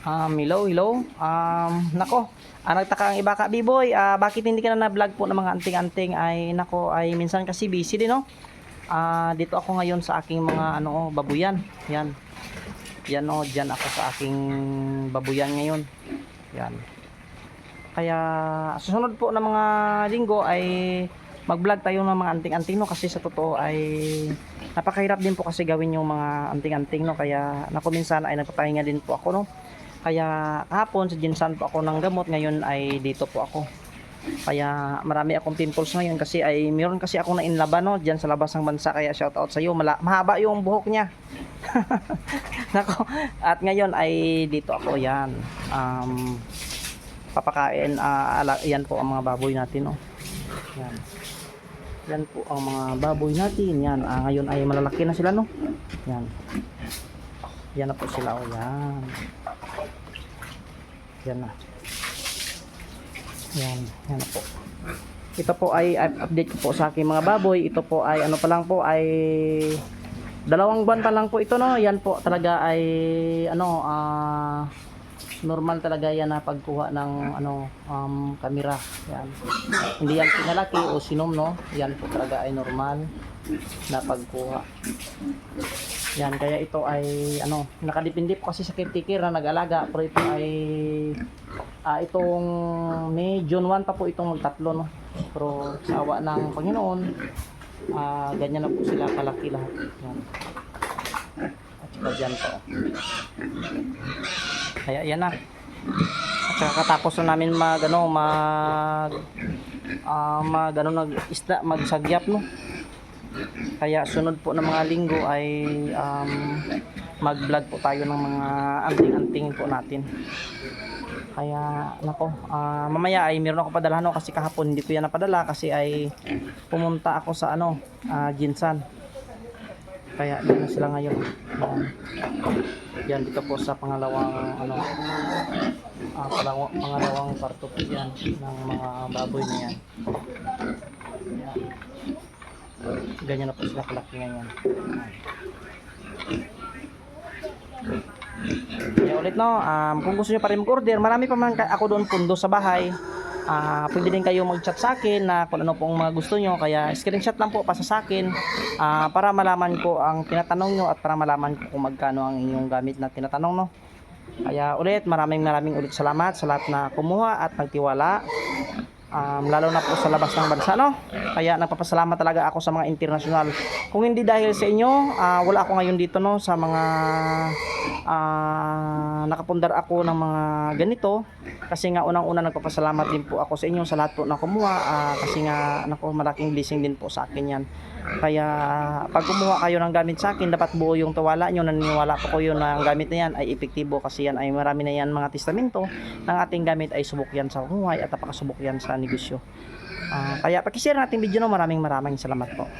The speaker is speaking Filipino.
Hello, hello. Nako, nagtaka ang iba ka, B-boy. Bakit hindi ka na na-vlog po ng mga anting-anting? Ay, nako, ay minsan kasi busy din, no? Dito ako ngayon sa aking mga babuyan. Yan. Yan diyan ako sa aking babuyan ngayon. Yan. Kaya susunod po ng mga linggo ay mag-vlog tayo ng mga anting-anting, no, kasi sa totoo ay napakahirap din po kasi gawin yung mga anting-anting, no, kaya nako minsan ay nagpapahinga din po ako, no. Kaya kahapon sa Jinsan po ako ng gamot, ngayon ay dito po ako. Kaya marami akong pimples ngayon kasi ay meron kasi akong nainlaban, no, diyan sa labas ng bansa, kaya shout out sa iyo. Mahaba yung buhok niya. Nako, at ngayon ay dito ako, yan. Papakain, yan po ang mga baboy natin, no. Yan. Yan po ang mga baboy natin. Yan. Ngayon ay malalaki na sila, no. Yan. Yan na po sila, oh, yan. Yan na. Yan. Yan na po. Ito po ay update ko po sa aking mga baboy. Ito po ay pa lang po ay 2 buwan pa lang po ito, no. Yan po talaga ay normal talaga yan na pagkuha ng kamera. Yan. Hindi yan pinalaki o sinom, no. Yan po talaga ay normal na pagkuha. Yan, kaya ito ay nakadepende po kasi sa caretaker na nag-alaga, pero ito ay itong May, June 1 pa po itong magtatlo, no. Pero sa awa ng Panginoon, ganyan na po sila kalaki lahat. Yan. At saka dyan po. Kaya yan na. At saka katapos na namin magsagyap, no. Kaya sunod po ng mga linggo ay mag-vlog po tayo ng mga anting-anting po natin. Kaya nako, mamaya ay meron ako padala, no, kasi kahapon hindi ko yan napadala kasi ay pumunta ako sa Jinsan. Kaya yan na sila ngayon. Yan dito po sa pangalawang pangalawang parto po yan ng mga baboy na yan. Yan. Ganyan na po sila kalaki ngayon. Kaya ulit, no, kung gusto nyo pa rin mag-order, marami pa man ako doon pundo sa bahay. Pwede din kayo mag-chat sa akin na kung ano pong mga gusto nyo. Kaya screenshot lang po pasa sa akin para malaman ko ang tinatanong nyo at para malaman ko kung magkano ang inyong gamit na tinatanong, no. Kaya ulit, maraming ulit salamat sa lahat na kumuha at nagtiwala. Lalo na po sa labas ng bansa, no. Kaya nagpapasalamat talaga ako sa mga international. Kung hindi dahil sa inyo, wala ako ngayon dito, no, sa mga nakapundar ako ng mga ganito. Kasi nga unang-una nagpapasalamat din po ako sa inyo sa lahat po na kumuha, kasi nga malaking blessing din po sa akin yan. Kaya pag kumuha kayo ng gamit sa akin, dapat buo yung tiwala nyo. Naniniwala po kayo na ang gamit na yan ay epektibo kasi yan ay marami na yan mga testamento ng ating gamit ay subok yan sa kumuhay at napakasubok yan sa negosyo. Kaya pakishare natin video, no. Maraming salamat po.